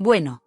Bueno,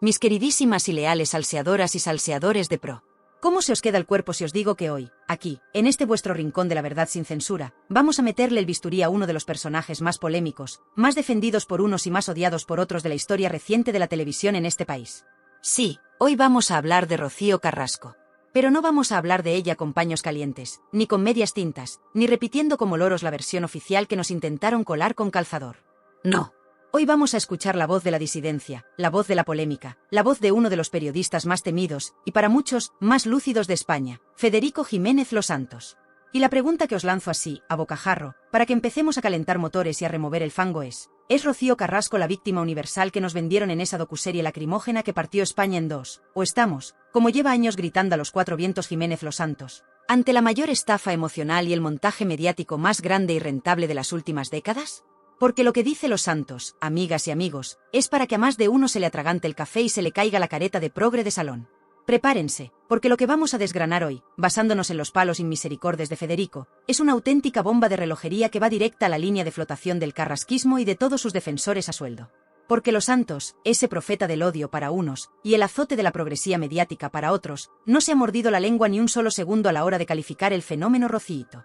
mis queridísimas y leales salseadoras y salseadores de pro. ¿Cómo se os queda el cuerpo si os digo que hoy, aquí, en este vuestro rincón de la verdad sin censura, vamos a meterle el bisturí a uno de los personajes más polémicos, más defendidos por unos y más odiados por otros de la historia reciente de la televisión en este país? Sí, hoy vamos a hablar de Rocío Carrasco. Pero no vamos a hablar de ella con paños calientes, ni con medias tintas, ni repitiendo como loros la versión oficial que nos intentaron colar con calzador. No. Hoy vamos a escuchar la voz de la disidencia, la voz de la polémica, la voz de uno de los periodistas más temidos, y para muchos, más lúcidos de España, Federico Jiménez Los Santos. Y la pregunta que os lanzo así, a bocajarro, para que empecemos a calentar motores y a remover el fango ¿es Rocío Carrasco la víctima universal que nos vendieron en esa docuserie lacrimógena que partió España en dos, o estamos, como lleva años gritando a los cuatro vientos Jiménez Los Santos, ante la mayor estafa emocional y el montaje mediático más grande y rentable de las últimas décadas? Porque lo que dice Los Santos, amigas y amigos, es para que a más de uno se le atragante el café y se le caiga la careta de progre de salón. Prepárense, porque lo que vamos a desgranar hoy, basándonos en los palos inmisericordes de Federico, es una auténtica bomba de relojería que va directa a la línea de flotación del carrasquismo y de todos sus defensores a sueldo. Porque Los Santos, ese profeta del odio para unos, y el azote de la progresía mediática para otros, no se ha mordido la lengua ni un solo segundo a la hora de calificar el fenómeno Rocíito.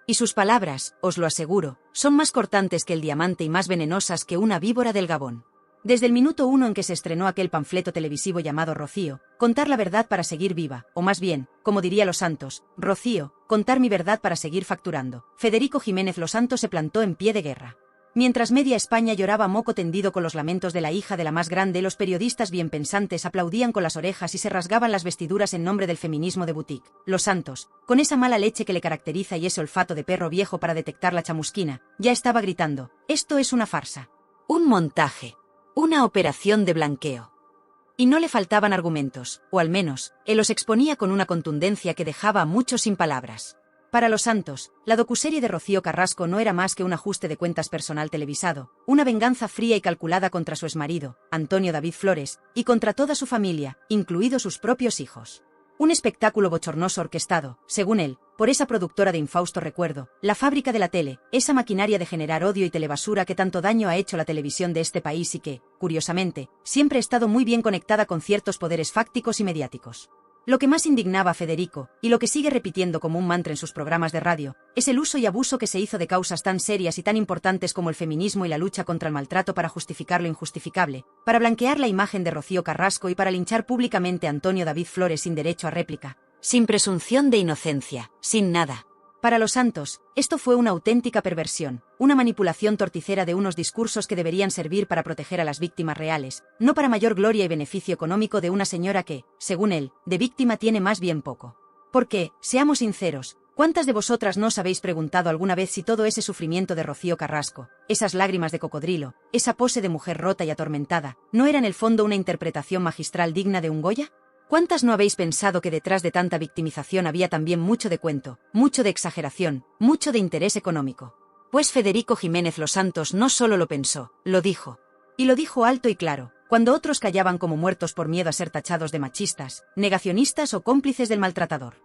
Y sus palabras, os lo aseguro, son más cortantes que el diamante y más venenosas que una víbora del Gabón. Desde el minuto uno en que se estrenó aquel panfleto televisivo llamado Rocío, contar la verdad para seguir viva, o más bien, como diría Los Santos, Rocío, contar mi verdad para seguir facturando, Federico Jiménez Los Santos se plantó en pie de guerra. Mientras media España lloraba a moco tendido con los lamentos de la hija de la más grande, los periodistas bien pensantes aplaudían con las orejas y se rasgaban las vestiduras en nombre del feminismo de boutique. Los Santos, con esa mala leche que le caracteriza y ese olfato de perro viejo para detectar la chamusquina, ya estaba gritando: esto es una farsa. Un montaje. Una operación de blanqueo. Y no le faltaban argumentos, o al menos, él los exponía con una contundencia que dejaba a muchos sin palabras. Para Los Santos, la docuserie de Rocío Carrasco no era más que un ajuste de cuentas personal televisado, una venganza fría y calculada contra su exmarido, Antonio David Flores, y contra toda su familia, incluidos sus propios hijos. Un espectáculo bochornoso orquestado, según él, por esa productora de infausto recuerdo, la fábrica de la tele, esa maquinaria de generar odio y telebasura que tanto daño ha hecho la televisión de este país y que, curiosamente, siempre ha estado muy bien conectada con ciertos poderes fácticos y mediáticos. Lo que más indignaba a Federico, y lo que sigue repitiendo como un mantra en sus programas de radio, es el uso y abuso que se hizo de causas tan serias y tan importantes como el feminismo y la lucha contra el maltrato para justificar lo injustificable, para blanquear la imagen de Rocío Carrasco y para linchar públicamente a Antonio David Flores sin derecho a réplica, sin presunción de inocencia, sin nada. Para Los Santos, esto fue una auténtica perversión, una manipulación torticera de unos discursos que deberían servir para proteger a las víctimas reales, no para mayor gloria y beneficio económico de una señora que, según él, de víctima tiene más bien poco. Porque, seamos sinceros, ¿cuántas de vosotras no os habéis preguntado alguna vez si todo ese sufrimiento de Rocío Carrasco, esas lágrimas de cocodrilo, esa pose de mujer rota y atormentada, no era en el fondo una interpretación magistral digna de un Goya? ¿Cuántas no habéis pensado que detrás de tanta victimización había también mucho de cuento, mucho de exageración, mucho de interés económico? Pues Federico Jiménez Los Santos no solo lo pensó, lo dijo. Y lo dijo alto y claro, cuando otros callaban como muertos por miedo a ser tachados de machistas, negacionistas o cómplices del maltratador.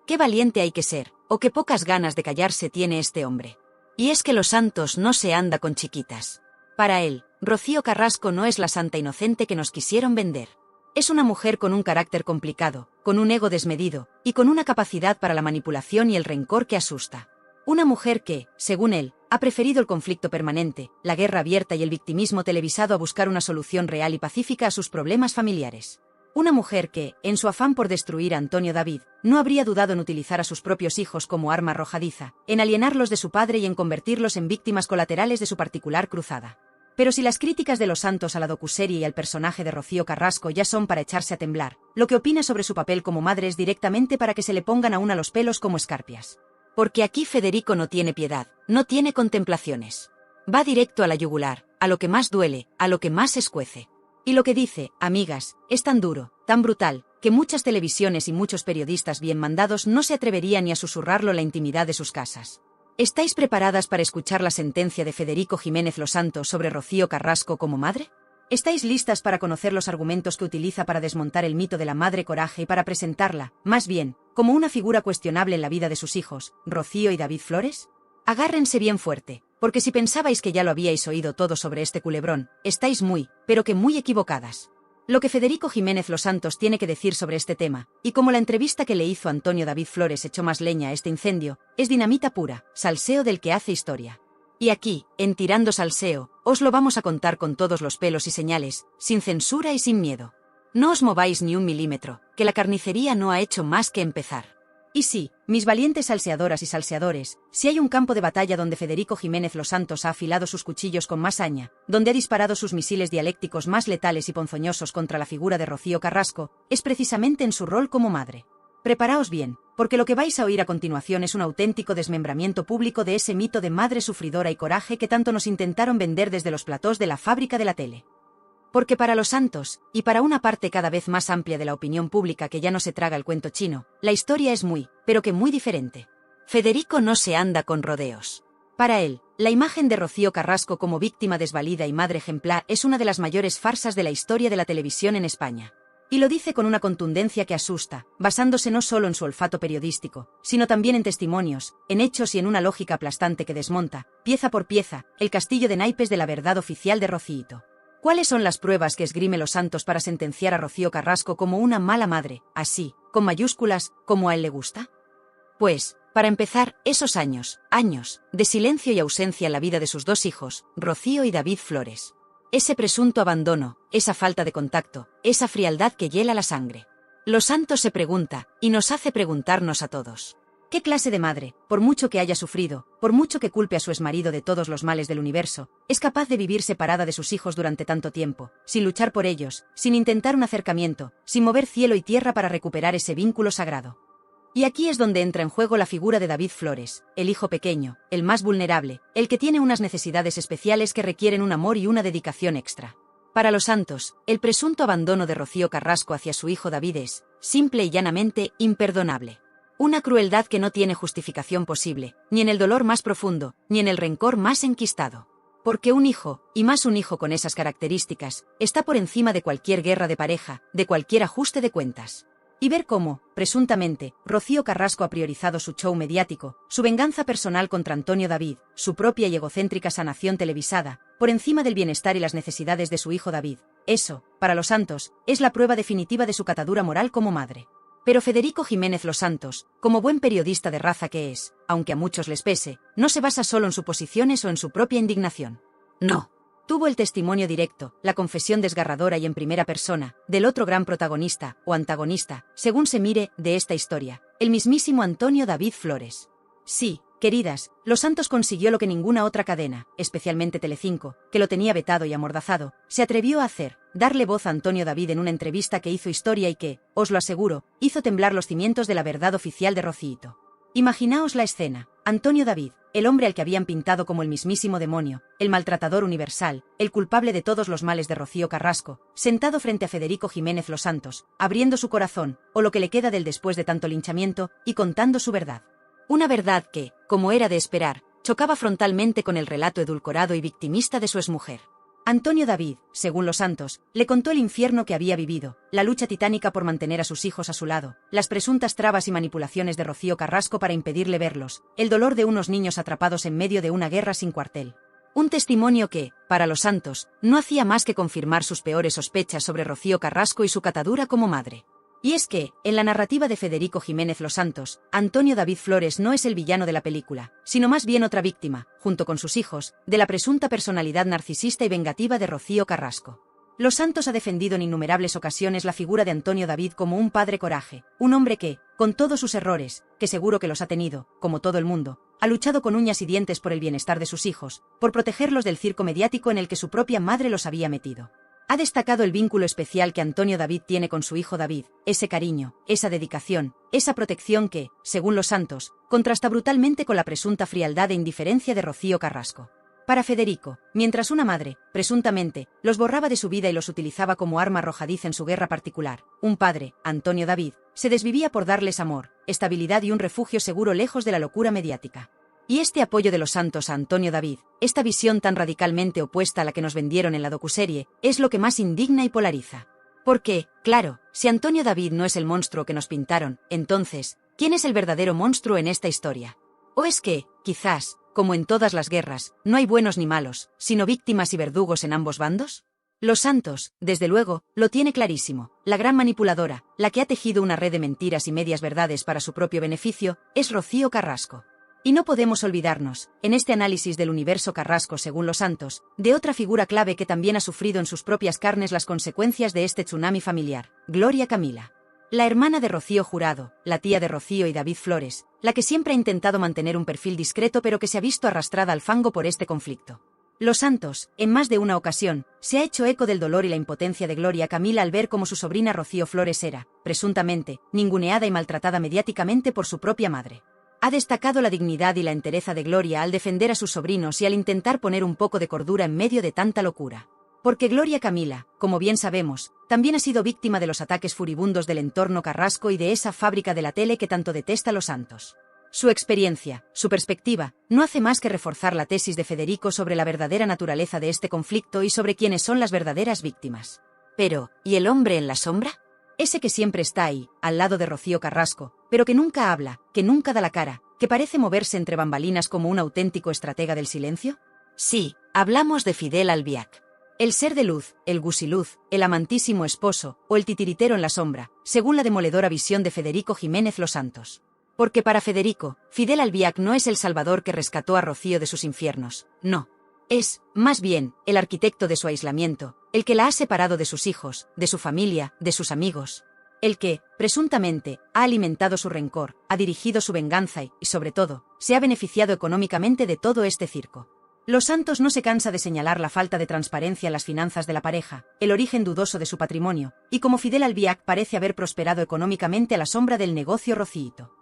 Qué valiente hay que ser, o qué pocas ganas de callarse tiene este hombre. Y es que Los Santos no se anda con chiquitas. Para él, Rocío Carrasco no es la santa inocente que nos quisieron vender. Es una mujer con un carácter complicado, con un ego desmedido, y con una capacidad para la manipulación y el rencor que asusta. Una mujer que, según él, ha preferido el conflicto permanente, la guerra abierta y el victimismo televisado a buscar una solución real y pacífica a sus problemas familiares. Una mujer que, en su afán por destruir a Antonio David, no habría dudado en utilizar a sus propios hijos como arma arrojadiza, en alienarlos de su padre y en convertirlos en víctimas colaterales de su particular cruzada. Pero si las críticas de Los Santos a la docuserie y al personaje de Rocío Carrasco ya son para echarse a temblar, lo que opina sobre su papel como madre es directamente para que se le pongan aún a los pelos como escarpias. Porque aquí Federico no tiene piedad, no tiene contemplaciones. Va directo a la yugular, a lo que más duele, a lo que más escuece. Y lo que dice, amigas, es tan duro, tan brutal, que muchas televisiones y muchos periodistas bien mandados no se atreverían ni a susurrarlo en la intimidad de sus casas. ¿Estáis preparadas para escuchar la sentencia de Federico Jiménez Los Santos sobre Rocío Carrasco como madre? ¿Estáis listas para conocer los argumentos que utiliza para desmontar el mito de la madre coraje y para presentarla, más bien, como una figura cuestionable en la vida de sus hijos, Rocío y David Flores? Agárrense bien fuerte, porque si pensabais que ya lo habíais oído todo sobre este culebrón, estáis muy, pero que muy equivocadas. Lo que Federico Jiménez Los Santos tiene que decir sobre este tema, y como la entrevista que le hizo Antonio David Flores echó más leña a este incendio, es dinamita pura, salseo del que hace historia. Y aquí, en Tirando Salseo, os lo vamos a contar con todos los pelos y señales, sin censura y sin miedo. No os mováis ni un milímetro, que la carnicería no ha hecho más que empezar. Y sí, mis valientes salseadoras y salseadores, si hay un campo de batalla donde Federico Jiménez Los Santos ha afilado sus cuchillos con más saña, donde ha disparado sus misiles dialécticos más letales y ponzoñosos contra la figura de Rocío Carrasco, es precisamente en su rol como madre. Preparaos bien, porque lo que vais a oír a continuación es un auténtico desmembramiento público de ese mito de madre sufridora y coraje que tanto nos intentaron vender desde los platós de la fábrica de la tele. Porque para Los Santos, y para una parte cada vez más amplia de la opinión pública que ya no se traga el cuento chino, la historia es muy, pero que muy diferente. Federico no se anda con rodeos. Para él, la imagen de Rocío Carrasco como víctima desvalida y madre ejemplar es una de las mayores farsas de la historia de la televisión en España. Y lo dice con una contundencia que asusta, basándose no solo en su olfato periodístico, sino también en testimonios, en hechos y en una lógica aplastante que desmonta, pieza por pieza, el castillo de naipes de la verdad oficial de Rocíito. ¿Cuáles son las pruebas que esgrime Los Santos para sentenciar a Rocío Carrasco como una mala madre, así, con mayúsculas, como a él le gusta? Pues, para empezar, esos años, de silencio y ausencia en la vida de sus dos hijos, Rocío y David Flores. Ese presunto abandono, esa falta de contacto, esa frialdad que hiela la sangre. Los Santos se pregunta, y nos hace preguntarnos a todos. ¿Qué clase de madre, por mucho que haya sufrido, por mucho que culpe a su exmarido de todos los males del universo, es capaz de vivir separada de sus hijos durante tanto tiempo, sin luchar por ellos, sin intentar un acercamiento, sin mover cielo y tierra para recuperar ese vínculo sagrado? Y aquí es donde entra en juego la figura de David Flores, el hijo pequeño, el más vulnerable, el que tiene unas necesidades especiales que requieren un amor y una dedicación extra. Para Los Santos, el presunto abandono de Rocío Carrasco hacia su hijo David es, simple y llanamente, imperdonable. Una crueldad que no tiene justificación posible, ni en el dolor más profundo, ni en el rencor más enquistado. Porque un hijo, y más un hijo con esas características, está por encima de cualquier guerra de pareja, de cualquier ajuste de cuentas. Y ver cómo, presuntamente, Rocío Carrasco ha priorizado su show mediático, su venganza personal contra Antonio David, su propia y egocéntrica sanación televisada, por encima del bienestar y las necesidades de su hijo David. Eso, para Los Santos, es la prueba definitiva de su catadura moral como madre. Pero Federico Jiménez Los Santos, como buen periodista de raza que es, aunque a muchos les pese, no se basa solo en suposiciones o en su propia indignación. No. Tuvo el testimonio directo, la confesión desgarradora y en primera persona, del otro gran protagonista, o antagonista, según se mire, de esta historia, el mismísimo Antonio David Flores. Sí, queridas, Los Santos consiguió lo que ninguna otra cadena, especialmente Telecinco, que lo tenía vetado y amordazado, se atrevió a hacer, darle voz a Antonio David en una entrevista que hizo historia y que, os lo aseguro, hizo temblar los cimientos de la verdad oficial de Rocíito. Imaginaos la escena. Antonio David, el hombre al que habían pintado como el mismísimo demonio, el maltratador universal, el culpable de todos los males de Rocío Carrasco, sentado frente a Federico Jiménez Los Santos, abriendo su corazón, o lo que le queda del después de tanto linchamiento, y contando su verdad. Una verdad que, como era de esperar, chocaba frontalmente con el relato edulcorado y victimista de su exmujer. Antonio David, según Los Santos, le contó el infierno que había vivido, la lucha titánica por mantener a sus hijos a su lado, las presuntas trabas y manipulaciones de Rocío Carrasco para impedirle verlos, el dolor de unos niños atrapados en medio de una guerra sin cuartel. Un testimonio que, para Los Santos, no hacía más que confirmar sus peores sospechas sobre Rocío Carrasco y su catadura como madre. Y es que, en la narrativa de Federico Jiménez Los Santos, Antonio David Flores no es el villano de la película, sino más bien otra víctima, junto con sus hijos, de la presunta personalidad narcisista y vengativa de Rocío Carrasco. Los Santos ha defendido en innumerables ocasiones la figura de Antonio David como un padre coraje, un hombre que, con todos sus errores, que seguro que los ha tenido, como todo el mundo, ha luchado con uñas y dientes por el bienestar de sus hijos, por protegerlos del circo mediático en el que su propia madre los había metido. Ha destacado el vínculo especial que Antonio David tiene con su hijo David, ese cariño, esa dedicación, esa protección que, según Los Santos, contrasta brutalmente con la presunta frialdad e indiferencia de Rocío Carrasco. Para Federico, mientras una madre, presuntamente, los borraba de su vida y los utilizaba como arma arrojadiza en su guerra particular, un padre, Antonio David, se desvivía por darles amor, estabilidad y un refugio seguro lejos de la locura mediática. Y este apoyo de Los Santos a Antonio David, esta visión tan radicalmente opuesta a la que nos vendieron en la docuserie, es lo que más indigna y polariza. Porque, claro, si Antonio David no es el monstruo que nos pintaron, entonces, ¿quién es el verdadero monstruo en esta historia? ¿O es que, quizás, como en todas las guerras, no hay buenos ni malos, sino víctimas y verdugos en ambos bandos? Los Santos, desde luego, lo tiene clarísimo. La gran manipuladora, la que ha tejido una red de mentiras y medias verdades para su propio beneficio, es Rocío Carrasco. Y no podemos olvidarnos, en este análisis del universo Carrasco según los Santos, de otra figura clave que también ha sufrido en sus propias carnes las consecuencias de este tsunami familiar, Gloria Camila. La hermana de Rocío Jurado, la tía de Rocío y David Flores, la que siempre ha intentado mantener un perfil discreto pero que se ha visto arrastrada al fango por este conflicto. Los Santos, en más de una ocasión, se ha hecho eco del dolor y la impotencia de Gloria Camila al ver cómo su sobrina Rocío Flores era, presuntamente, ninguneada y maltratada mediáticamente por su propia madre. Ha destacado la dignidad y la entereza de Gloria al defender a sus sobrinos y al intentar poner un poco de cordura en medio de tanta locura. Porque Gloria Camila, como bien sabemos, también ha sido víctima de los ataques furibundos del entorno Carrasco y de esa fábrica de la tele que tanto detesta los Santos. Su experiencia, su perspectiva, no hace más que reforzar la tesis de Federico sobre la verdadera naturaleza de este conflicto y sobre quiénes son las verdaderas víctimas. Pero, ¿y el hombre en la sombra? Ese que siempre está ahí, al lado de Rocío Carrasco, pero que nunca habla, que nunca da la cara, que parece moverse entre bambalinas como un auténtico estratega del silencio. Sí, hablamos de Fidel Albiac. El ser de luz, el gusiluz, el amantísimo esposo, o el titiritero en la sombra, según la demoledora visión de Federico Jiménez Los Santos. Porque para Federico, Fidel Albiac no es el salvador que rescató a Rocío de sus infiernos, no. Es, más bien, el arquitecto de su aislamiento, el que la ha separado de sus hijos, de su familia, de sus amigos. El que, presuntamente, ha alimentado su rencor, ha dirigido su venganza y, sobre todo, se ha beneficiado económicamente de todo este circo. Los Santos no se cansa de señalar la falta de transparencia en las finanzas de la pareja, el origen dudoso de su patrimonio, y cómo Fidel Albiac parece haber prosperado económicamente a la sombra del negocio Rocíito.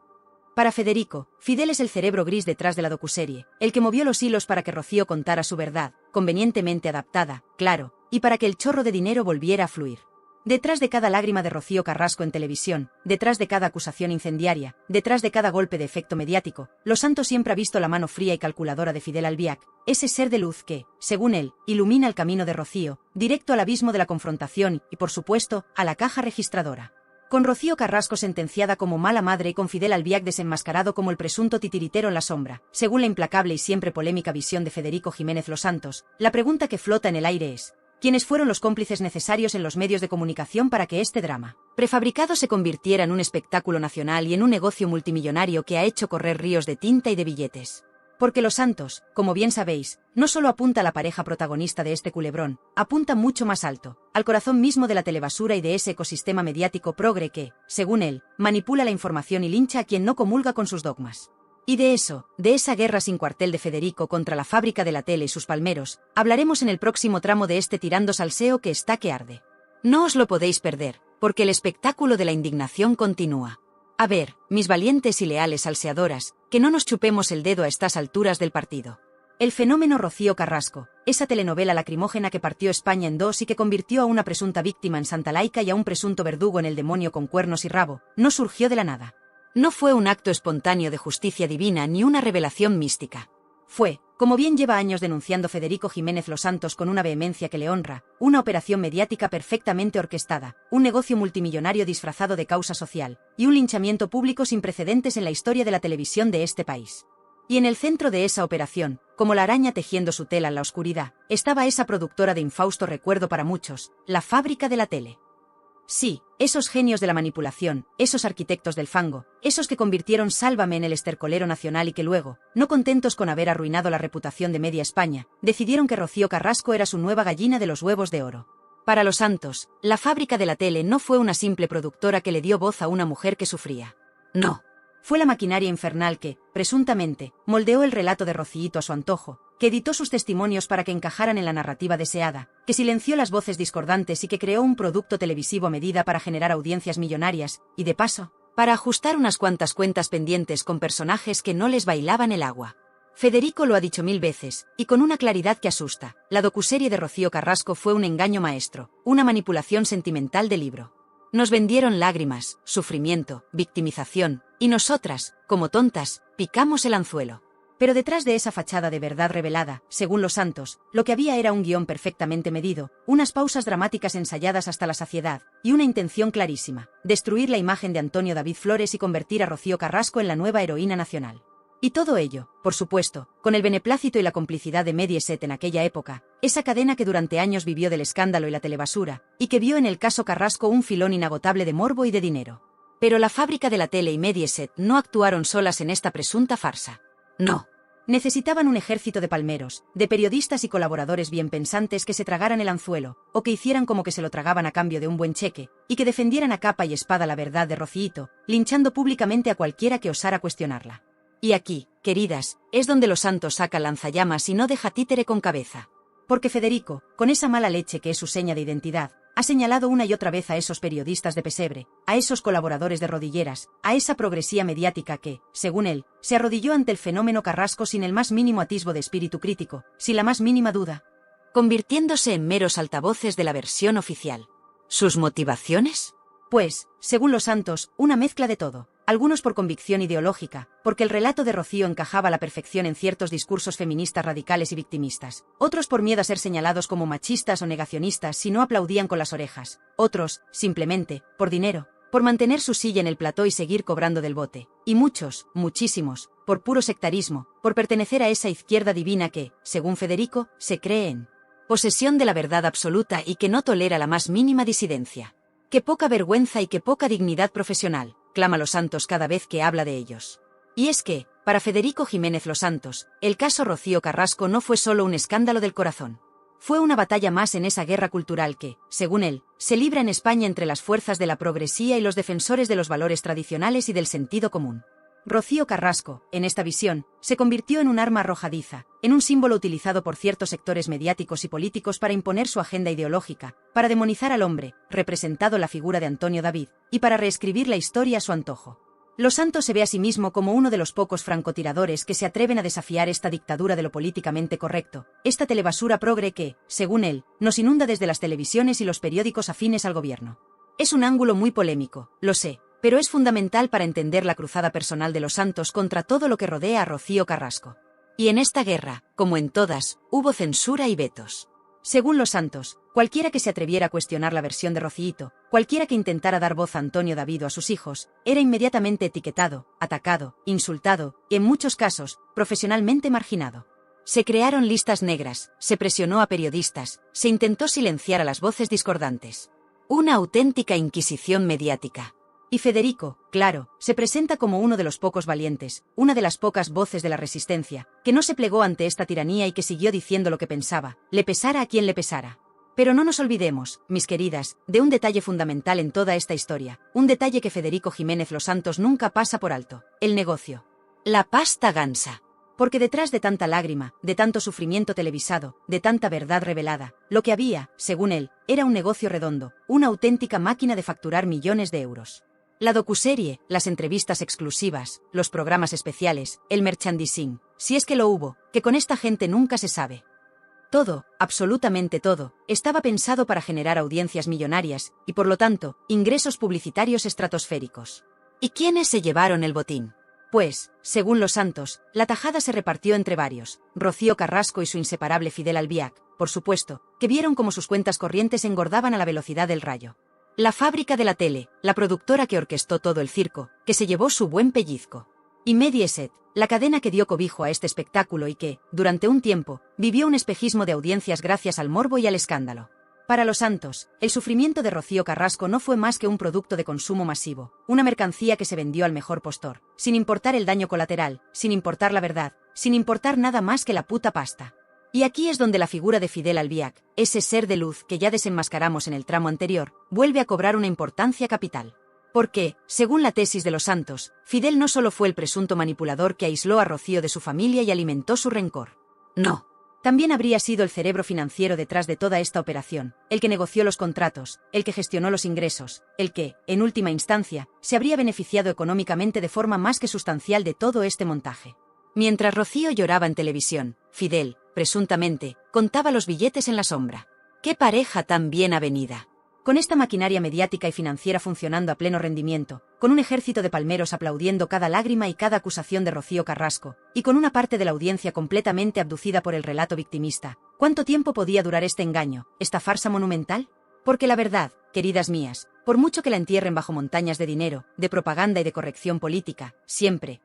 Para Federico, Fidel es el cerebro gris detrás de la docuserie, el que movió los hilos para que Rocío contara su verdad, convenientemente adaptada, claro, y para que el chorro de dinero volviera a fluir. Detrás de cada lágrima de Rocío Carrasco en televisión, detrás de cada acusación incendiaria, detrás de cada golpe de efecto mediático, Los Santos siempre ha visto la mano fría y calculadora de Fidel Albiac, ese ser de luz que, según él, ilumina el camino de Rocío, directo al abismo de la confrontación y, por supuesto, a la caja registradora. Con Rocío Carrasco sentenciada como mala madre y con Fidel Albiac desenmascarado como el presunto titiritero en la sombra, según la implacable y siempre polémica visión de Federico Jiménez Los Santos, la pregunta que flota en el aire es: ¿quiénes fueron los cómplices necesarios en los medios de comunicación para que este drama prefabricado se convirtiera en un espectáculo nacional y en un negocio multimillonario que ha hecho correr ríos de tinta y de billetes? Porque Los Santos, como bien sabéis, no solo apunta a la pareja protagonista de este culebrón, apunta mucho más alto, al corazón mismo de la telebasura y de ese ecosistema mediático progre que, según él, manipula la información y lincha a quien no comulga con sus dogmas. Y de eso, de esa guerra sin cuartel de Federico contra la fábrica de la tele y sus palmeros, hablaremos en el próximo tramo de este Tirando Salseo que está que arde. No os lo podéis perder, porque el espectáculo de la indignación continúa. A ver, mis valientes y leales salseadoras, que no nos chupemos el dedo a estas alturas del partido. El fenómeno Rocío Carrasco, esa telenovela lacrimógena que partió España en dos y que convirtió a una presunta víctima en Santa Laica y a un presunto verdugo en el demonio con cuernos y rabo, no surgió de la nada. No fue un acto espontáneo de justicia divina ni una revelación mística. Fue, como bien lleva años denunciando Federico Jiménez Los Santos con una vehemencia que le honra, una operación mediática perfectamente orquestada, un negocio multimillonario disfrazado de causa social, y un linchamiento público sin precedentes en la historia de la televisión de este país. Y en el centro de esa operación, como la araña tejiendo su tela en la oscuridad, estaba esa productora de infausto recuerdo para muchos, la fábrica de la tele. Sí, esos genios de la manipulación, esos arquitectos del fango, esos que convirtieron Sálvame en el estercolero nacional y que luego, no contentos con haber arruinado la reputación de media España, decidieron que Rocío Carrasco era su nueva gallina de los huevos de oro. Para Los Santos, la fábrica de la tele no fue una simple productora que le dio voz a una mujer que sufría. No. Fue la maquinaria infernal que, presuntamente, moldeó el relato de Rocíito a su antojo, que editó sus testimonios para que encajaran en la narrativa deseada, que silenció las voces discordantes y que creó un producto televisivo a medida para generar audiencias millonarias, y de paso, para ajustar unas cuantas cuentas pendientes con personajes que no les bailaban el agua. Federico lo ha dicho 1000 veces, y con una claridad que asusta, la docuserie de Rocío Carrasco fue un engaño maestro, una manipulación sentimental de libro. Nos vendieron lágrimas, sufrimiento, victimización, y nosotras, como tontas, picamos el anzuelo. Pero detrás de esa fachada de verdad revelada, según Los Santos, lo que había era un guión perfectamente medido, unas pausas dramáticas ensayadas hasta la saciedad, y una intención clarísima: destruir la imagen de Antonio David Flores y convertir a Rocío Carrasco en la nueva heroína nacional. Y todo ello, por supuesto, con el beneplácito y la complicidad de Mediaset en aquella época, esa cadena que durante años vivió del escándalo y la telebasura, y que vio en el caso Carrasco un filón inagotable de morbo y de dinero. Pero la fábrica de la tele y Mediaset no actuaron solas en esta presunta farsa. No. Necesitaban un ejército de palmeros, de periodistas y colaboradores bien pensantes que se tragaran el anzuelo, o que hicieran como que se lo tragaban a cambio de un buen cheque, y que defendieran a capa y espada la verdad de Rocíito, linchando públicamente a cualquiera que osara cuestionarla. Y aquí, queridas, es donde Los Santos saca lanzallamas y no deja títere con cabeza. Porque Federico, con esa mala leche que es su seña de identidad, ha señalado una y otra vez a esos periodistas de pesebre, a esos colaboradores de rodilleras, a esa progresía mediática que, según él, se arrodilló ante el fenómeno Carrasco sin el más mínimo atisbo de espíritu crítico, sin la más mínima duda, convirtiéndose en meros altavoces de la versión oficial. ¿Sus motivaciones? Pues, según Los Santos, una mezcla de todo. Algunos por convicción ideológica, porque el relato de Rocío encajaba a la perfección en ciertos discursos feministas radicales y victimistas. Otros por miedo a ser señalados como machistas o negacionistas si no aplaudían con las orejas. Otros, simplemente, por dinero, por mantener su silla en el plató y seguir cobrando del bote. Y muchos, muchísimos, por puro sectarismo, por pertenecer a esa izquierda divina que, según Federico, se cree en posesión de la verdad absoluta y que no tolera la más mínima disidencia. ¡Qué poca vergüenza y qué poca dignidad profesional!, clama Los Santos cada vez que habla de ellos. Y es que, para Federico Jiménez Los Santos, el caso Rocío Carrasco no fue solo un escándalo del corazón. Fue una batalla más en esa guerra cultural que, según él, se libra en España entre las fuerzas de la progresía y los defensores de los valores tradicionales y del sentido común. Rocío Carrasco, en esta visión, se convirtió en un arma arrojadiza, en un símbolo utilizado por ciertos sectores mediáticos y políticos para imponer su agenda ideológica, para demonizar al hombre, representado la figura de Antonio David, y para reescribir la historia a su antojo. Los Santos se ve a sí mismo como uno de los pocos francotiradores que se atreven a desafiar esta dictadura de lo políticamente correcto, esta telebasura progre que, según él, nos inunda desde las televisiones y los periódicos afines al gobierno. Es un ángulo muy polémico, lo sé, pero es fundamental para entender la cruzada personal de Los Santos contra todo lo que rodea a Rocío Carrasco. Y en esta guerra, como en todas, hubo censura y vetos. Según Los Santos, cualquiera que se atreviera a cuestionar la versión de Rocíito, cualquiera que intentara dar voz a Antonio David o a sus hijos, era inmediatamente etiquetado, atacado, insultado, y en muchos casos, profesionalmente marginado. Se crearon listas negras, se presionó a periodistas, se intentó silenciar a las voces discordantes. Una auténtica inquisición mediática. Y Federico, claro, se presenta como uno de los pocos valientes, una de las pocas voces de la resistencia, que no se plegó ante esta tiranía y que siguió diciendo lo que pensaba, le pesara a quien le pesara. Pero no nos olvidemos, mis queridas, de un detalle fundamental en toda esta historia, un detalle que Federico Jiménez Los Santos nunca pasa por alto: el negocio. La pasta gansa. Porque detrás de tanta lágrima, de tanto sufrimiento televisado, de tanta verdad revelada, lo que había, según él, era un negocio redondo, una auténtica máquina de facturar millones de euros. La docuserie, las entrevistas exclusivas, los programas especiales, el merchandising, si es que lo hubo, que con esta gente nunca se sabe. Todo, absolutamente todo, estaba pensado para generar audiencias millonarias y, por lo tanto, ingresos publicitarios estratosféricos. ¿Y quiénes se llevaron el botín? Pues, según Los Santos, la tajada se repartió entre varios: Rocío Carrasco y su inseparable Fidel Albiac, por supuesto, que vieron cómo sus cuentas corrientes engordaban a la velocidad del rayo. La fábrica de la tele, la productora que orquestó todo el circo, que se llevó su buen pellizco. Y Mediaset, la cadena que dio cobijo a este espectáculo y que, durante un tiempo, vivió un espejismo de audiencias gracias al morbo y al escándalo. Para Los Santos, el sufrimiento de Rocío Carrasco no fue más que un producto de consumo masivo, una mercancía que se vendió al mejor postor, sin importar el daño colateral, sin importar la verdad, sin importar nada más que la puta pasta. Y aquí es donde la figura de Fidel Albiac, ese ser de luz que ya desenmascaramos en el tramo anterior, vuelve a cobrar una importancia capital. Porque, según la tesis de Los Santos, Fidel no solo fue el presunto manipulador que aisló a Rocío de su familia y alimentó su rencor. No. También habría sido el cerebro financiero detrás de toda esta operación, el que negoció los contratos, el que gestionó los ingresos, el que, en última instancia, se habría beneficiado económicamente de forma más que sustancial de todo este montaje. Mientras Rocío lloraba en televisión, Fidel, presuntamente, contaba los billetes en la sombra. ¡Qué pareja tan bien avenida! Con esta maquinaria mediática y financiera funcionando a pleno rendimiento, con un ejército de palmeros aplaudiendo cada lágrima y cada acusación de Rocío Carrasco, y con una parte de la audiencia completamente abducida por el relato victimista, ¿cuánto tiempo podía durar este engaño, esta farsa monumental? Porque la verdad, queridas mías, Por mucho que la entierren bajo montañas de dinero, de propaganda y de corrección política, siempre,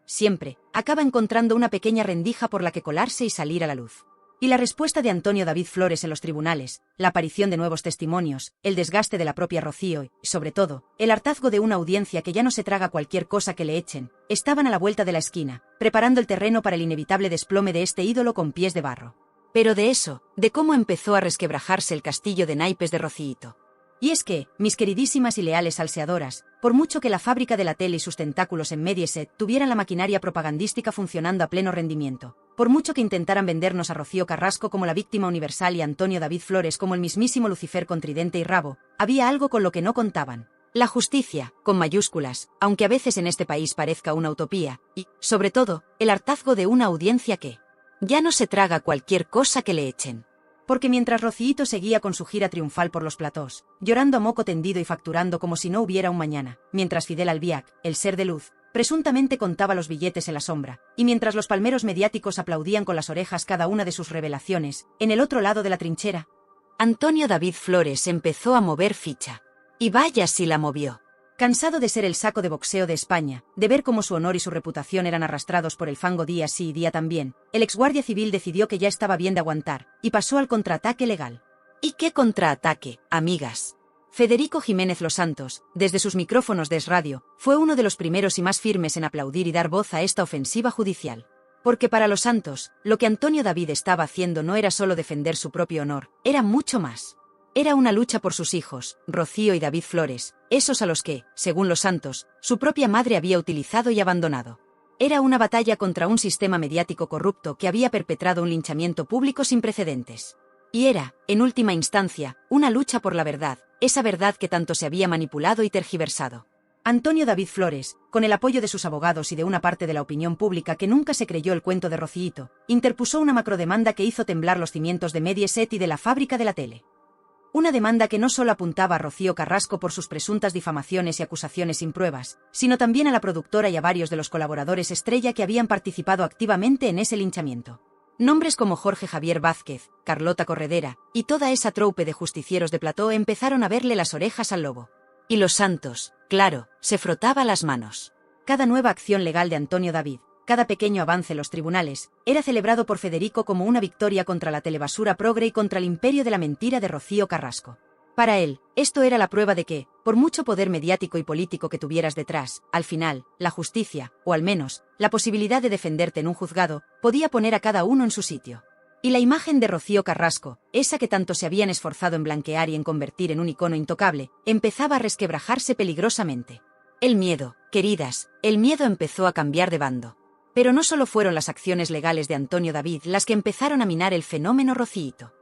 acaba encontrando una pequeña rendija por la que colarse y salir a la luz. Y la respuesta de Antonio David Flores en los tribunales, la aparición de nuevos testimonios, el desgaste de la propia Rocío y, sobre todo, el hartazgo de una audiencia que ya no se traga cualquier cosa que le echen, estaban a la vuelta de la esquina, preparando el terreno para el inevitable desplome de este ídolo con pies de barro. Pero de eso, de cómo empezó a resquebrajarse el castillo de naipes de Rociito. Y es que, mis queridísimas y leales salseadoras, por mucho que la fábrica de la tele y sus tentáculos en Mediaset tuvieran la maquinaria propagandística funcionando a pleno rendimiento, por mucho que intentaran vendernos a Rocío Carrasco como la víctima universal y a Antonio David Flores como el mismísimo Lucifer con tridente y rabo, había algo con lo que no contaban. La justicia, con mayúsculas, aunque a veces en este país parezca una utopía, y, sobre todo, el hartazgo de una audiencia que ya no se traga cualquier cosa que le echen. Porque mientras Rociito seguía con su gira triunfal por los platós, llorando a moco tendido y facturando como si no hubiera un mañana, mientras Fidel Albiac, el ser de luz, presuntamente contaba los billetes en la sombra, y mientras los palmeros mediáticos aplaudían con las orejas cada una de sus revelaciones, en el otro lado de la trinchera, Antonio David Flores empezó a mover ficha. Y vaya si la movió. Cansado de ser el saco de boxeo de España, de ver cómo su honor y su reputación eran arrastrados por el fango día sí y día también, el exguardia civil decidió que ya estaba bien de aguantar, y pasó al contraataque legal. ¿Y qué contraataque, amigas? Federico Jiménez Los Santos, desde sus micrófonos de Es Radio, fue uno de los primeros y más firmes en aplaudir y dar voz a esta ofensiva judicial. Porque para Los Santos, lo que Antonio David estaba haciendo no era solo defender su propio honor, era mucho más. Era una lucha por sus hijos, Rocío y David Flores, esos a los que, según Los Santos, su propia madre había utilizado y abandonado. Era una batalla contra un sistema mediático corrupto que había perpetrado un linchamiento público sin precedentes. Y era, en última instancia, una lucha por la verdad, esa verdad que tanto se había manipulado y tergiversado. Antonio David Flores, con el apoyo de sus abogados y de una parte de la opinión pública que nunca se creyó el cuento de Rociito, interpuso una macrodemanda que hizo temblar los cimientos de Mediaset y de la fábrica de la tele. Una demanda que no solo apuntaba a Rocío Carrasco por sus presuntas difamaciones y acusaciones sin pruebas, sino también a la productora y a varios de los colaboradores estrella que habían participado activamente en ese linchamiento. Nombres como Jorge Javier Vázquez, Carlota Corredera, y toda esa troupe de justicieros de plató empezaron a verle las orejas al lobo. Y Los Santos, claro, se frotaba las manos. Cada nueva acción legal de Antonio David, cada pequeño avance en los tribunales, era celebrado por Federico como una victoria contra la telebasura progre y contra el imperio de la mentira de Rocío Carrasco. Para él, esto era la prueba de que, por mucho poder mediático y político que tuvieras detrás, al final, la justicia, o al menos, la posibilidad de defenderte en un juzgado, podía poner a cada uno en su sitio. Y la imagen de Rocío Carrasco, esa que tanto se habían esforzado en blanquear y en convertir en un icono intocable, empezaba a resquebrajarse peligrosamente. El miedo, queridas, el miedo empezó a cambiar de bando. Pero no solo fueron las acciones legales de Antonio David las que empezaron a minar el fenómeno Rociito.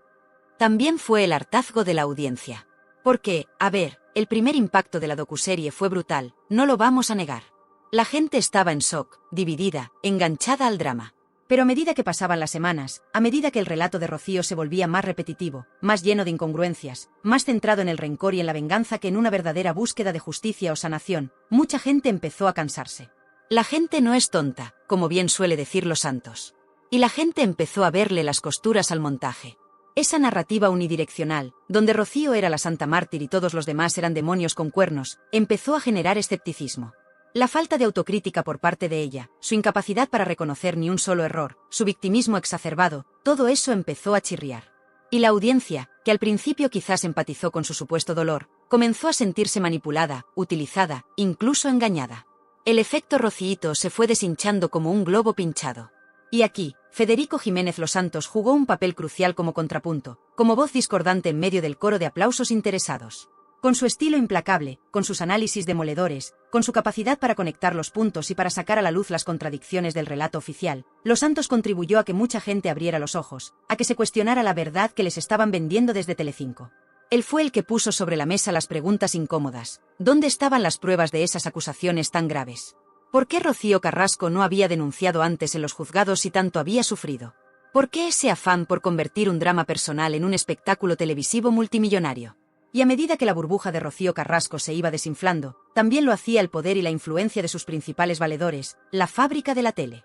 También fue el hartazgo de la audiencia. Porque, a ver, el primer impacto de la docuserie fue brutal, no lo vamos a negar. La gente estaba en shock, dividida, enganchada al drama. Pero a medida que pasaban las semanas, a medida que el relato de Rocío se volvía más repetitivo, más lleno de incongruencias, más centrado en el rencor y en la venganza que en una verdadera búsqueda de justicia o sanación, mucha gente empezó a cansarse. La gente no es tonta, como bien suele decir Los Santos. Y la gente empezó a verle las costuras al montaje. Esa narrativa unidireccional, donde Rocío era la santa mártir y todos los demás eran demonios con cuernos, empezó a generar escepticismo. La falta de autocrítica por parte de ella, su incapacidad para reconocer ni un solo error, su victimismo exacerbado, todo eso empezó a chirriar. Y la audiencia, que al principio quizás empatizó con su supuesto dolor, comenzó a sentirse manipulada, utilizada, incluso engañada. El efecto Rociito se fue deshinchando como un globo pinchado. Y aquí, Federico Jiménez Los Santos jugó un papel crucial como contrapunto, como voz discordante en medio del coro de aplausos interesados. Con su estilo implacable, con sus análisis demoledores, con su capacidad para conectar los puntos y para sacar a la luz las contradicciones del relato oficial, Los Santos contribuyó a que mucha gente abriera los ojos, a que se cuestionara la verdad que les estaban vendiendo desde Telecinco. Él fue el que puso sobre la mesa las preguntas incómodas. ¿Dónde estaban las pruebas de esas acusaciones tan graves? ¿Por qué Rocío Carrasco no había denunciado antes en los juzgados si tanto había sufrido? ¿Por qué ese afán por convertir un drama personal en un espectáculo televisivo multimillonario? Y a medida que la burbuja de Rocío Carrasco se iba desinflando, también lo hacía el poder y la influencia de sus principales valedores, la fábrica de la tele.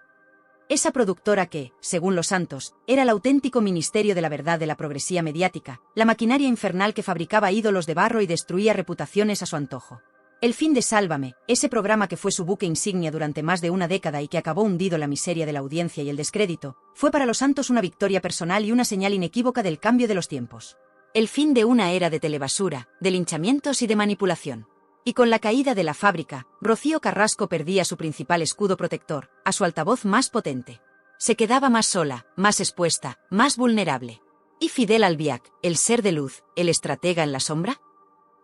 Esa productora que, según los Santos, era el auténtico ministerio de la verdad de la progresía mediática, la maquinaria infernal que fabricaba ídolos de barro y destruía reputaciones a su antojo. El fin de Sálvame, ese programa que fue su buque insignia durante más de una década y que acabó hundido en la miseria de la audiencia y el descrédito, fue para los Santos una victoria personal y una señal inequívoca del cambio de los tiempos. El fin de una era de telebasura, de linchamientos y de manipulación. Y con la caída de la fábrica, Rocío Carrasco perdía su principal escudo protector, a su altavoz más potente. Se quedaba más sola, más expuesta, más vulnerable. ¿Y Fidel Albiac, el ser de luz, el estratega en la sombra?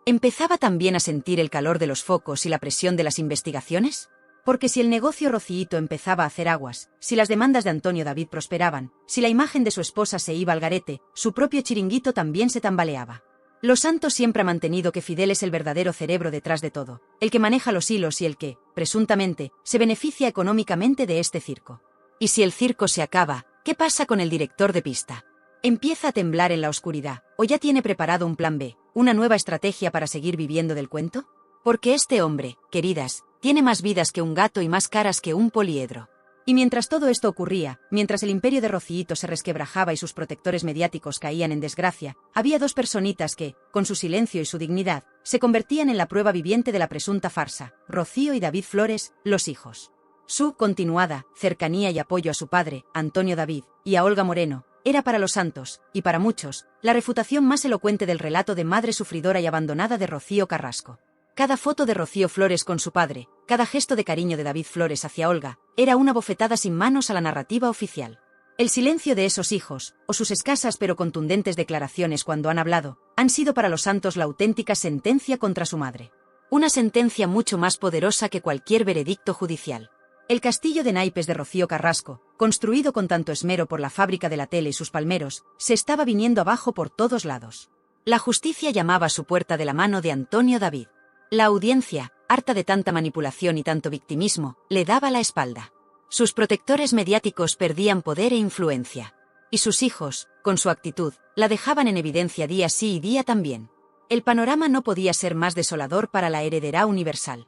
¿Empezaba también a sentir el calor de los focos y la presión de las investigaciones? Porque si el negocio Rociito empezaba a hacer aguas, si las demandas de Antonio David prosperaban, si la imagen de su esposa se iba al garete, su propio chiringuito también se tambaleaba. Los Santos siempre ha mantenido que Fidel es el verdadero cerebro detrás de todo, el que maneja los hilos y el que, presuntamente, se beneficia económicamente de este circo. Y si el circo se acaba, ¿qué pasa con el director de pista? ¿Empieza a temblar en la oscuridad, o ya tiene preparado un plan B, una nueva estrategia para seguir viviendo del cuento? Porque este hombre, queridas, tiene más vidas que un gato y más caras que un poliedro. Y mientras todo esto ocurría, mientras el imperio de Rociito se resquebrajaba y sus protectores mediáticos caían en desgracia, había dos personitas que, con su silencio y su dignidad, se convertían en la prueba viviente de la presunta farsa: Rocío y David Flores, los hijos. Su continuada cercanía y apoyo a su padre, Antonio David, y a Olga Moreno, era para los Santos, y para muchos, la refutación más elocuente del relato de madre sufridora y abandonada de Rocío Carrasco. Cada foto de Rocío Flores con su padre, cada gesto de cariño de David Flores hacia Olga, era una bofetada sin manos a la narrativa oficial. El silencio de esos hijos, o sus escasas pero contundentes declaraciones cuando han hablado, han sido para los Santos la auténtica sentencia contra su madre. Una sentencia mucho más poderosa que cualquier veredicto judicial. El castillo de naipes de Rocío Carrasco, construido con tanto esmero por la fábrica de la tele y sus palmeros, se estaba viniendo abajo por todos lados. La justicia llamaba a su puerta de la mano de Antonio David. La audiencia, harta de tanta manipulación y tanto victimismo, le daba la espalda. Sus protectores mediáticos perdían poder e influencia. Y sus hijos, con su actitud, la dejaban en evidencia día sí y día también. El panorama no podía ser más desolador para la heredera universal.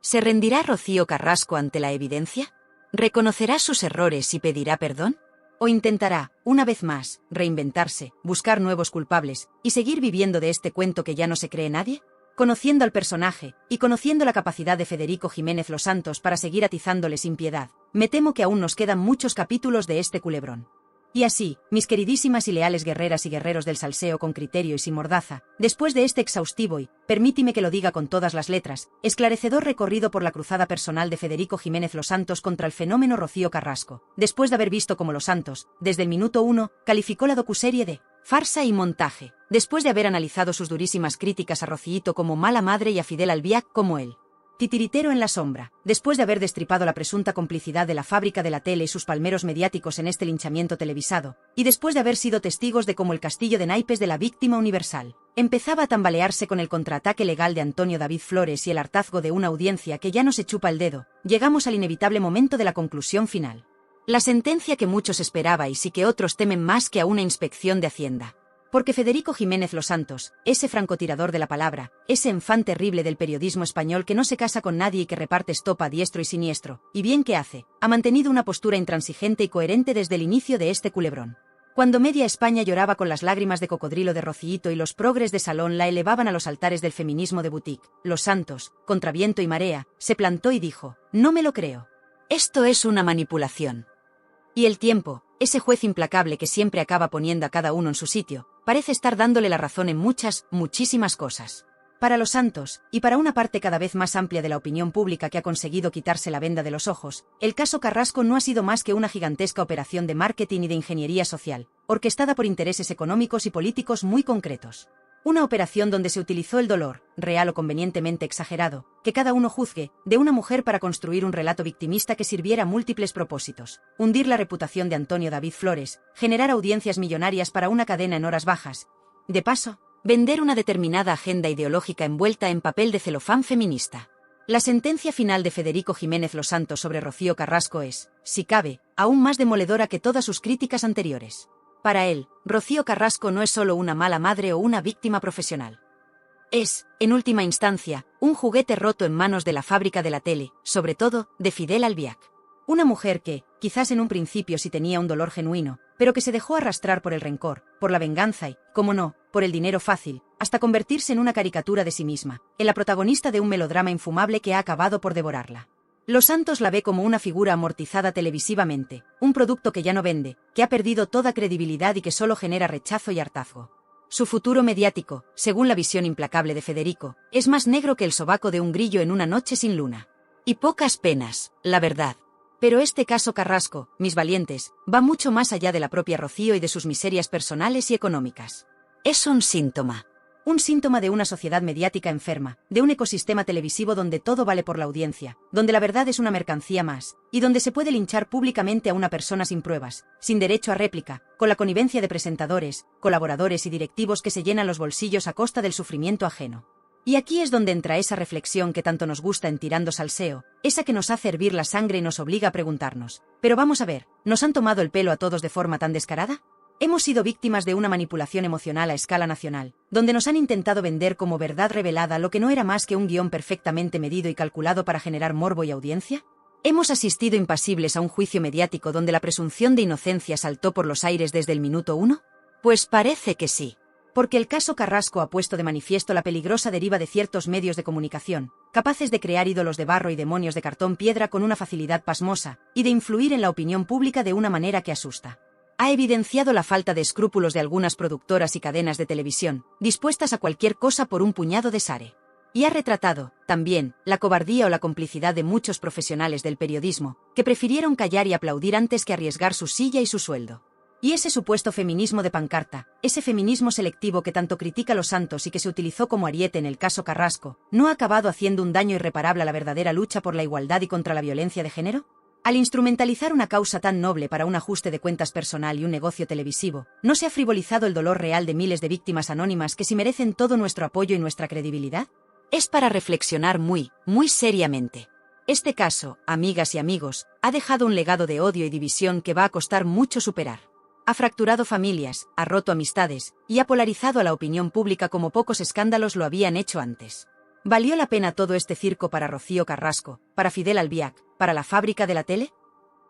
¿Se rendirá Rocío Carrasco ante la evidencia? ¿Reconocerá sus errores y pedirá perdón? ¿O intentará, una vez más, reinventarse, buscar nuevos culpables, y seguir viviendo de este cuento que ya no se cree nadie? Conociendo al personaje, y conociendo la capacidad de Federico Jiménez Los Santos para seguir atizándole sin piedad, me temo que aún nos quedan muchos capítulos de este culebrón. Y así, mis queridísimas y leales guerreras y guerreros del salseo con criterio y sin mordaza, después de este exhaustivo y, permítime que lo diga con todas las letras, esclarecedor recorrido por la cruzada personal de Federico Jiménez Los Santos contra el fenómeno Rocío Carrasco, después de haber visto cómo Los Santos, desde el minuto 1, calificó la docuserie de farsa y montaje, después de haber analizado sus durísimas críticas a Rociito como mala madre y a Fidel Albiac como él titiritero en la sombra, después de haber destripado la presunta complicidad de la fábrica de la tele y sus palmeros mediáticos en este linchamiento televisado, y después de haber sido testigos de cómo el castillo de naipes de la víctima universal empezaba a tambalearse con el contraataque legal de Antonio David Flores y el hartazgo de una audiencia que ya no se chupa el dedo, llegamos al inevitable momento de la conclusión final. La sentencia que muchos esperabais y que otros temen más que a una inspección de Hacienda. Porque Federico Jiménez Los Santos, ese francotirador de la palabra, ese enfant terrible del periodismo español que no se casa con nadie y que reparte estopa a diestro y siniestro, y bien que hace, ha mantenido una postura intransigente y coherente desde el inicio de este culebrón. Cuando media España lloraba con las lágrimas de cocodrilo de Rociito y los progres de salón la elevaban a los altares del feminismo de boutique, Los Santos, contra viento y marea, se plantó y dijo: no me lo creo. Esto es una manipulación. Y el tiempo, ese juez implacable que siempre acaba poniendo a cada uno en su sitio, parece estar dándole la razón en muchísimas cosas. Para Los Santos, y para una parte cada vez más amplia de la opinión pública que ha conseguido quitarse la venda de los ojos, el caso Carrasco no ha sido más que una gigantesca operación de marketing y de ingeniería social, orquestada por intereses económicos y políticos muy concretos. Una operación donde se utilizó el dolor, real o convenientemente exagerado, que cada uno juzgue, de una mujer para construir un relato victimista que sirviera a múltiples propósitos: hundir la reputación de Antonio David Flores, generar audiencias millonarias para una cadena en horas bajas. De paso, vender una determinada agenda ideológica envuelta en papel de celofán feminista. La sentencia final de Federico Jiménez Los Santos sobre Rocío Carrasco es, si cabe, aún más demoledora que todas sus críticas anteriores. Para él, Rocío Carrasco no es solo una mala madre o una víctima profesional. Es, en última instancia, un juguete roto en manos de la fábrica de la tele, sobre todo, de Fidel Albiac. Una mujer que, quizás en un principio sí tenía un dolor genuino, pero que se dejó arrastrar por el rencor, por la venganza y, cómo no, por el dinero fácil, hasta convertirse en una caricatura de sí misma, en la protagonista de un melodrama infumable que ha acabado por devorarla. Los Santos la ve como una figura amortizada televisivamente, un producto que ya no vende, que ha perdido toda credibilidad y que solo genera rechazo y hartazgo. Su futuro mediático, según la visión implacable de Federico, es más negro que el sobaco de un grillo en una noche sin luna. Y pocas penas, la verdad. Pero este caso Carrasco, mis valientes, va mucho más allá de la propia Rocío y de sus miserias personales y económicas. Es un síntoma. Un síntoma de una sociedad mediática enferma, de un ecosistema televisivo donde todo vale por la audiencia, donde la verdad es una mercancía más, y donde se puede linchar públicamente a una persona sin pruebas, sin derecho a réplica, con la connivencia de presentadores, colaboradores y directivos que se llenan los bolsillos a costa del sufrimiento ajeno. Y aquí es donde entra esa reflexión que tanto nos gusta en Tirando Salseo, esa que nos hace hervir la sangre y nos obliga a preguntarnos, pero vamos a ver, ¿nos han tomado el pelo a todos de forma tan descarada? Hemos sido víctimas de una manipulación emocional a escala nacional, donde nos han intentado vender como verdad revelada lo que no era más que un guión perfectamente medido y calculado para generar morbo y audiencia. ¿Hemos asistido impasibles a un juicio mediático donde la presunción de inocencia saltó por los aires desde el minuto 1? Pues parece que sí. Porque el caso Carrasco ha puesto de manifiesto la peligrosa deriva de ciertos medios de comunicación, capaces de crear ídolos de barro y demonios de cartón piedra con una facilidad pasmosa, y de influir en la opinión pública de una manera que asusta. Ha evidenciado la falta de escrúpulos de algunas productoras y cadenas de televisión, dispuestas a cualquier cosa por un puñado de sare. Y ha retratado, también, la cobardía o la complicidad de muchos profesionales del periodismo, que prefirieron callar y aplaudir antes que arriesgar su silla y su sueldo. Y ese supuesto feminismo de pancarta, ese feminismo selectivo que tanto critica Los Santos y que se utilizó como ariete en el caso Carrasco, ¿no ha acabado haciendo un daño irreparable a la verdadera lucha por la igualdad y contra la violencia de género? Al instrumentalizar una causa tan noble para un ajuste de cuentas personal y un negocio televisivo, ¿no se ha frivolizado el dolor real de miles de víctimas anónimas que sí merecen todo nuestro apoyo y nuestra credibilidad? Es para reflexionar muy, muy seriamente. Este caso, amigas y amigos, ha dejado un legado de odio y división que va a costar mucho superar. Ha fracturado familias, ha roto amistades, y ha polarizado a la opinión pública como pocos escándalos lo habían hecho antes. ¿Valió la pena todo este circo para Rocío Carrasco, para Fidel Albiac, para la fábrica de la tele?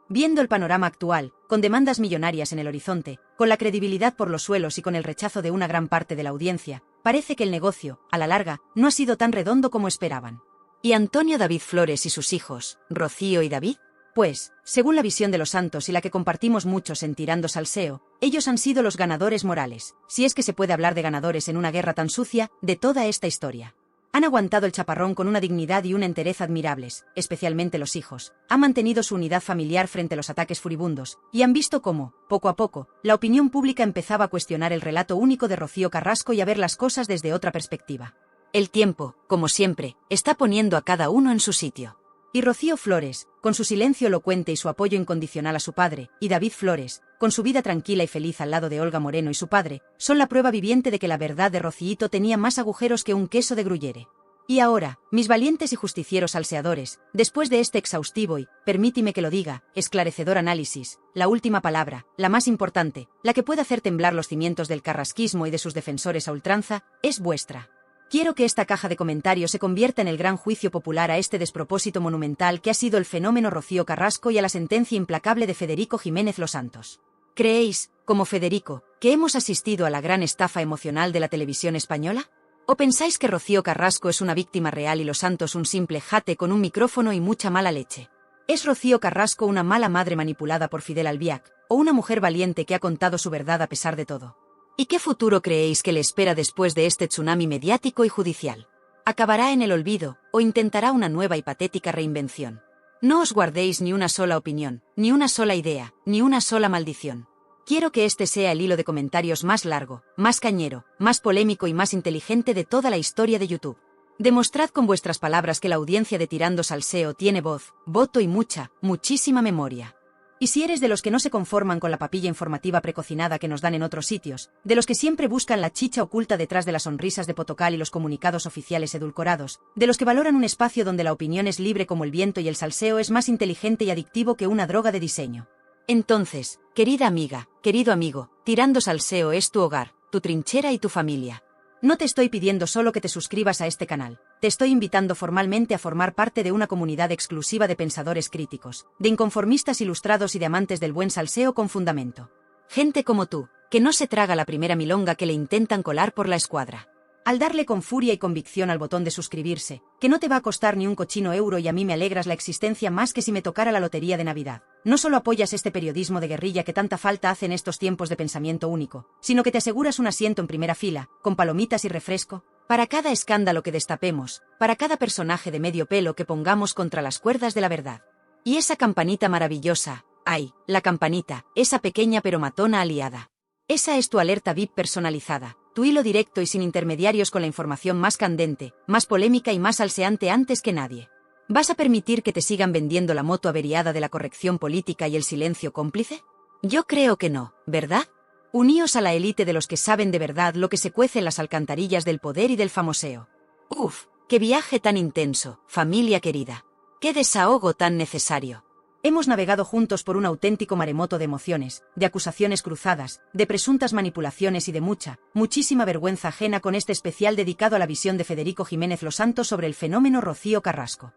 Viendo el panorama actual, con demandas millonarias en el horizonte, con la credibilidad por los suelos y con el rechazo de una gran parte de la audiencia, parece que el negocio, a la larga, no ha sido tan redondo como esperaban. ¿Y Antonio David Flores y sus hijos, Rocío y David? Pues, según la visión de Los Santos y la que compartimos muchos en Tirando Salseo, ellos han sido los ganadores morales, si es que se puede hablar de ganadores en una guerra tan sucia, de toda esta historia. Han aguantado el chaparrón con una dignidad y una entereza admirables, especialmente los hijos. Han mantenido su unidad familiar frente a los ataques furibundos, y han visto cómo, poco a poco, la opinión pública empezaba a cuestionar el relato único de Rocío Carrasco y a ver las cosas desde otra perspectiva. El tiempo, como siempre, está poniendo a cada uno en su sitio. Y Rocío Flores, con su silencio elocuente y su apoyo incondicional a su padre, y David Flores, con su vida tranquila y feliz al lado de Olga Moreno y su padre, son la prueba viviente de que la verdad de Rocíito tenía más agujeros que un queso de gruyere. Y ahora, mis valientes y justicieros salseadores, después de este exhaustivo y, permítime que lo diga, esclarecedor análisis, la última palabra, la más importante, la que puede hacer temblar los cimientos del carrasquismo y de sus defensores a ultranza, es vuestra. Quiero que esta caja de comentarios se convierta en el gran juicio popular a este despropósito monumental que ha sido el fenómeno Rocío Carrasco y a la sentencia implacable de Federico Jiménez Los Santos. ¿Creéis, como Federico, que hemos asistido a la gran estafa emocional de la televisión española? ¿O pensáis que Rocío Carrasco es una víctima real y Los Santos un simple jate con un micrófono y mucha mala leche? ¿Es Rocío Carrasco una mala madre manipulada por Fidel Albiac, o una mujer valiente que ha contado su verdad a pesar de todo? ¿Y qué futuro creéis que le espera después de este tsunami mediático y judicial? ¿Acabará en el olvido, o intentará una nueva y patética reinvención? No os guardéis ni una sola opinión, ni una sola idea, ni una sola maldición. Quiero que este sea el hilo de comentarios más largo, más cañero, más polémico y más inteligente de toda la historia de YouTube. Demostrad con vuestras palabras que la audiencia de Tirando Salseo tiene voz, voto y muchísima memoria. Y si eres de los que no se conforman con la papilla informativa precocinada que nos dan en otros sitios, de los que siempre buscan la chicha oculta detrás de las sonrisas de Potocal y los comunicados oficiales edulcorados, de los que valoran un espacio donde la opinión es libre como el viento y el salseo es más inteligente y adictivo que una droga de diseño. Entonces, querida amiga, querido amigo, Tirando Salseo es tu hogar, tu trinchera y tu familia. No te estoy pidiendo solo que te suscribas a este canal, te estoy invitando formalmente a formar parte de una comunidad exclusiva de pensadores críticos, de inconformistas ilustrados y de amantes del buen salseo con fundamento. Gente como tú, que no se traga la primera milonga que le intentan colar por la escuadra. Al darle con furia y convicción al botón de suscribirse, que no te va a costar ni un cochino euro y a mí me alegras la existencia más que si me tocara la lotería de Navidad. No solo apoyas este periodismo de guerrilla que tanta falta hace en estos tiempos de pensamiento único, sino que te aseguras un asiento en primera fila, con palomitas y refresco, para cada escándalo que destapemos, para cada personaje de medio pelo que pongamos contra las cuerdas de la verdad. Y esa campanita maravillosa, ay, la campanita, esa pequeña pero matona aliada. Esa es tu alerta VIP personalizada, tu hilo directo y sin intermediarios con la información más candente, más polémica y más salseante antes que nadie. ¿Vas a permitir que te sigan vendiendo la moto averiada de la corrección política y el silencio cómplice? Yo creo que no, ¿verdad? Uníos a la élite de los que saben de verdad lo que se cuece en las alcantarillas del poder y del famoseo. Uf, qué viaje tan intenso, familia querida. Qué desahogo tan necesario. Hemos navegado juntos por un auténtico maremoto de emociones, de acusaciones cruzadas, de presuntas manipulaciones y de muchísima vergüenza ajena con este especial dedicado a la visión de Federico Jiménez Losantos sobre el fenómeno Rocío Carrasco.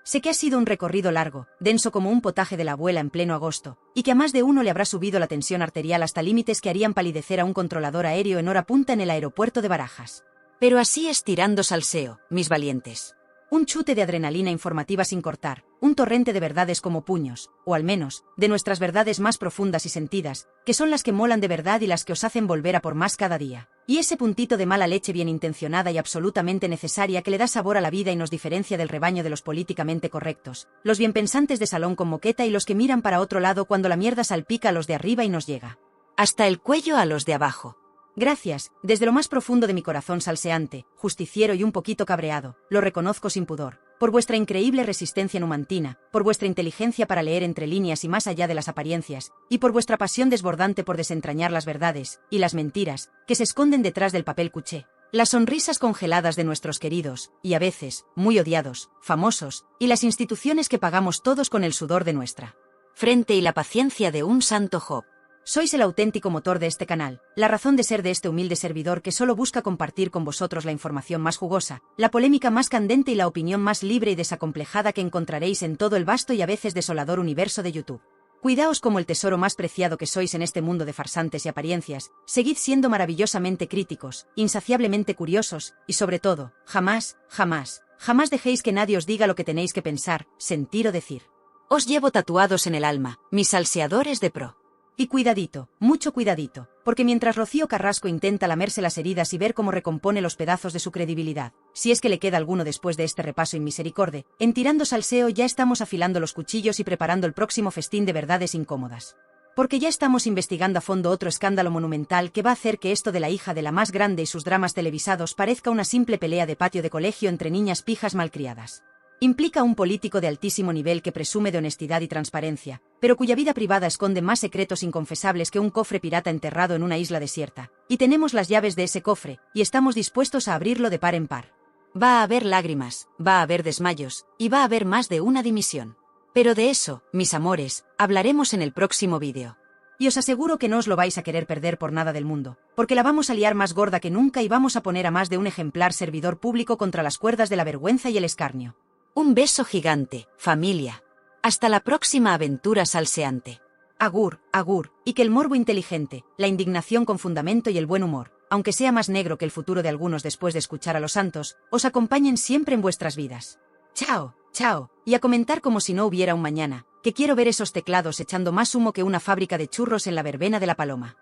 Sé que ha sido un recorrido largo, denso como un potaje de la abuela en pleno agosto, y que a más de uno le habrá subido la tensión arterial hasta límites que harían palidecer a un controlador aéreo en hora punta en el aeropuerto de Barajas. Pero así es tirando salseo, mis valientes. Un chute de adrenalina informativa sin cortar, un torrente de verdades como puños, o al menos, de nuestras verdades más profundas y sentidas, que son las que molan de verdad y las que os hacen volver a por más cada día. Y ese puntito de mala leche bien intencionada y absolutamente necesaria que le da sabor a la vida y nos diferencia del rebaño de los políticamente correctos, los bienpensantes de salón con moqueta y los que miran para otro lado cuando la mierda salpica a los de arriba y nos llega hasta el cuello a los de abajo. Gracias, desde lo más profundo de mi corazón salseante, justiciero y un poquito cabreado, lo reconozco sin pudor, por vuestra increíble resistencia numantina, por vuestra inteligencia para leer entre líneas y más allá de las apariencias, y por vuestra pasión desbordante por desentrañar las verdades, y las mentiras, que se esconden detrás del papel cuché. Las sonrisas congeladas de nuestros queridos, y a veces, muy odiados, famosos, y las instituciones que pagamos todos con el sudor de nuestra frente y la paciencia de un santo Job. Sois el auténtico motor de este canal, la razón de ser de este humilde servidor que solo busca compartir con vosotros la información más jugosa, la polémica más candente y la opinión más libre y desacomplejada que encontraréis en todo el vasto y a veces desolador universo de YouTube. Cuidaos como el tesoro más preciado que sois en este mundo de farsantes y apariencias, seguid siendo maravillosamente críticos, insaciablemente curiosos, y sobre todo, jamás dejéis que nadie os diga lo que tenéis que pensar, sentir o decir. Os llevo tatuados en el alma, mis salseadores de pro. Y cuidadito, mucho cuidadito, porque mientras Rocío Carrasco intenta lamerse las heridas y ver cómo recompone los pedazos de su credibilidad, si es que le queda alguno después de este repaso inmisericorde, en Tirando Salseo ya estamos afilando los cuchillos y preparando el próximo festín de verdades incómodas. Porque ya estamos investigando a fondo otro escándalo monumental que va a hacer que esto de la hija de la más grande y sus dramas televisados parezca una simple pelea de patio de colegio entre niñas pijas malcriadas. Implica a un político de altísimo nivel que presume de honestidad y transparencia, pero cuya vida privada esconde más secretos inconfesables que un cofre pirata enterrado en una isla desierta. Y tenemos las llaves de ese cofre, y estamos dispuestos a abrirlo de par en par. Va a haber lágrimas, va a haber desmayos, y va a haber más de una dimisión. Pero de eso, mis amores, hablaremos en el próximo vídeo. Y os aseguro que no os lo vais a querer perder por nada del mundo, porque la vamos a liar más gorda que nunca y vamos a poner a más de un ejemplar servidor público contra las cuerdas de la vergüenza y el escarnio. Un beso gigante, familia. Hasta la próxima aventura salseante. Agur, agur, y que el morbo inteligente, la indignación con fundamento y el buen humor, aunque sea más negro que el futuro de algunos después de escuchar a los santos, os acompañen siempre en vuestras vidas. Chao, chao, y a comentar como si no hubiera un mañana, que quiero ver esos teclados echando más humo que una fábrica de churros en la verbena de la Paloma.